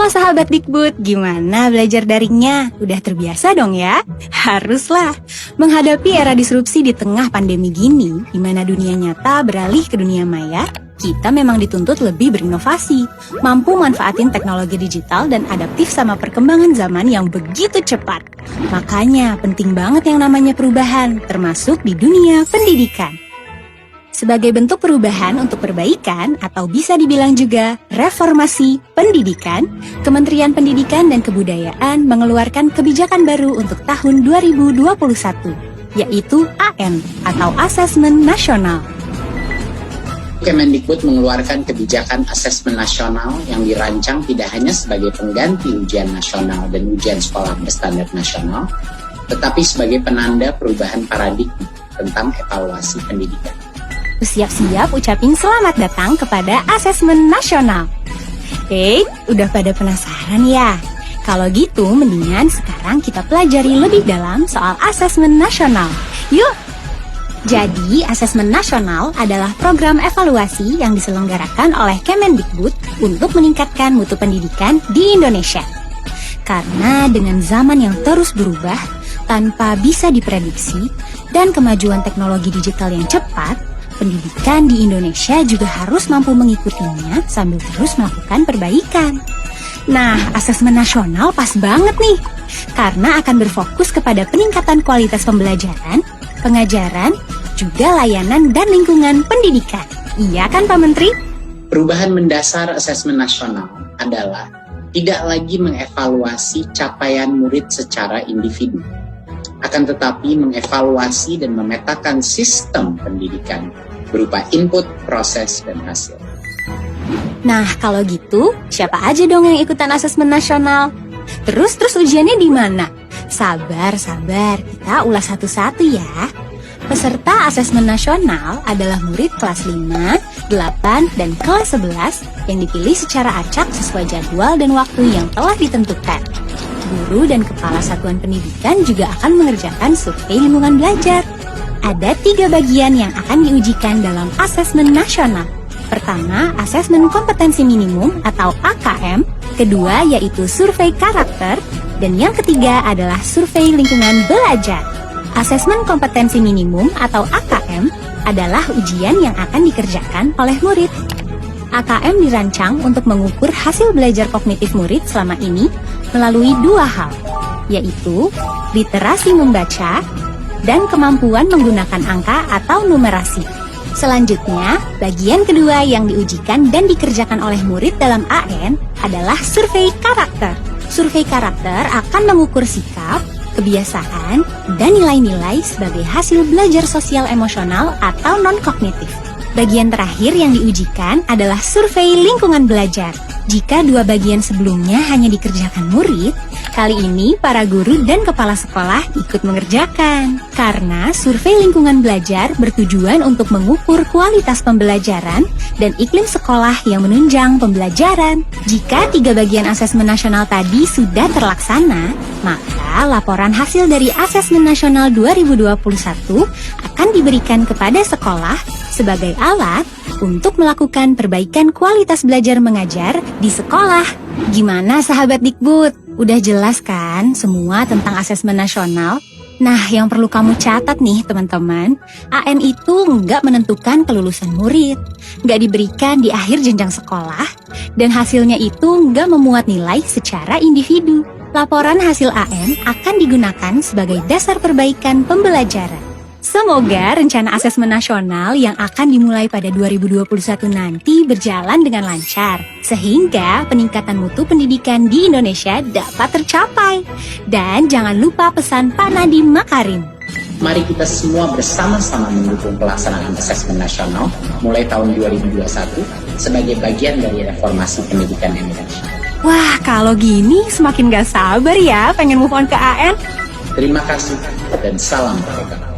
Halo sahabat Dikbud, gimana belajar daringnya? Udah terbiasa dong ya? Haruslah. Menghadapi era disrupsi di tengah pandemi gini, di mana dunia nyata beralih ke dunia maya, kita memang dituntut lebih berinovasi, mampu manfaatin teknologi digital dan adaptif sama perkembangan zaman yang begitu cepat. Makanya penting banget yang namanya perubahan, termasuk di dunia pendidikan. Sebagai bentuk perubahan untuk perbaikan atau bisa dibilang juga reformasi pendidikan, Kementerian Pendidikan dan Kebudayaan mengeluarkan kebijakan baru untuk tahun 2021, yaitu AN atau Asesmen Nasional. Kemendikbud mengeluarkan kebijakan asesmen nasional yang dirancang tidak hanya sebagai pengganti ujian nasional dan ujian sekolah berstandar nasional, tetapi sebagai penanda perubahan paradigma tentang evaluasi pendidikan. Siap-siap ucapin selamat datang kepada Asesmen Nasional. Udah pada penasaran ya? Kalau gitu, mendingan sekarang kita pelajari lebih dalam soal Asesmen Nasional. Yuk! Jadi, Asesmen Nasional adalah program evaluasi yang diselenggarakan oleh Kemendikbud untuk meningkatkan mutu pendidikan di Indonesia. Karena dengan zaman yang terus berubah, tanpa bisa diprediksi, dan kemajuan teknologi digital yang cepat, pendidikan di Indonesia juga harus mampu mengikutinya sambil terus melakukan perbaikan. Nah, Asesmen Nasional pas banget nih, karena akan berfokus kepada peningkatan kualitas pembelajaran, pengajaran, juga layanan dan lingkungan pendidikan. Iya kan Pak Menteri? Perubahan mendasar asesmen nasional adalah tidak lagi mengevaluasi capaian murid secara individu, akan tetapi mengevaluasi dan memetakan sistem pendidikan berupa input, proses, dan hasil. Nah, kalau gitu, siapa aja dong yang ikutan Asesmen Nasional? Terus ujiannya di mana? Sabar, kita ulas satu-satu ya. Peserta Asesmen Nasional adalah murid kelas 5, 8, dan kelas 11 yang dipilih secara acak sesuai jadwal dan waktu yang telah ditentukan. Guru dan kepala satuan pendidikan juga akan mengerjakan survei lingkungan belajar. Ada 3 bagian yang akan diujikan dalam Asesmen Nasional. Pertama, Asesmen Kompetensi Minimum atau AKM. Kedua, yaitu survei karakter. Dan yang ketiga adalah survei lingkungan belajar. Asesmen Kompetensi Minimum atau AKM adalah ujian yang akan dikerjakan oleh murid. AKM dirancang untuk mengukur hasil belajar kognitif murid selama ini melalui 2 hal, yaitu literasi membaca dan kemampuan menggunakan angka atau numerasi. Selanjutnya, bagian kedua yang diujikan dan dikerjakan oleh murid dalam AN adalah survei karakter. Survei karakter akan mengukur sikap, kebiasaan, dan nilai-nilai sebagai hasil belajar sosial emosional atau non-kognitif. Bagian terakhir yang diujikan adalah survei lingkungan belajar. Jika 2 bagian sebelumnya hanya dikerjakan murid, kali ini para guru dan kepala sekolah ikut mengerjakan. Karena survei lingkungan belajar bertujuan untuk mengukur kualitas pembelajaran dan iklim sekolah yang menunjang pembelajaran. Jika 3 bagian Asesmen Nasional tadi sudah terlaksana, maka laporan hasil dari Asesmen Nasional 2021 akan diberikan kepada sekolah sebagai alat untuk melakukan perbaikan kualitas belajar mengajar di sekolah. Gimana sahabat Dikbud? Udah jelas kan semua tentang Asesmen Nasional? Nah, yang perlu kamu catat nih teman-teman, AN itu nggak menentukan kelulusan murid, nggak diberikan di akhir jenjang sekolah, dan hasilnya itu nggak memuat nilai secara individu. Laporan hasil AN akan digunakan sebagai dasar perbaikan pembelajaran. Semoga rencana Asesmen Nasional yang akan dimulai pada 2021 nanti berjalan dengan lancar, sehingga peningkatan mutu pendidikan di Indonesia dapat tercapai. Dan jangan lupa pesan Pak Nadiem Makarim. Mari kita semua bersama-sama mendukung pelaksanaan asesmen nasional mulai tahun 2021 sebagai bagian dari reformasi pendidikan Indonesia. Wah, kalau gini semakin gak sabar ya pengen move on ke AN. Terima kasih dan salam program.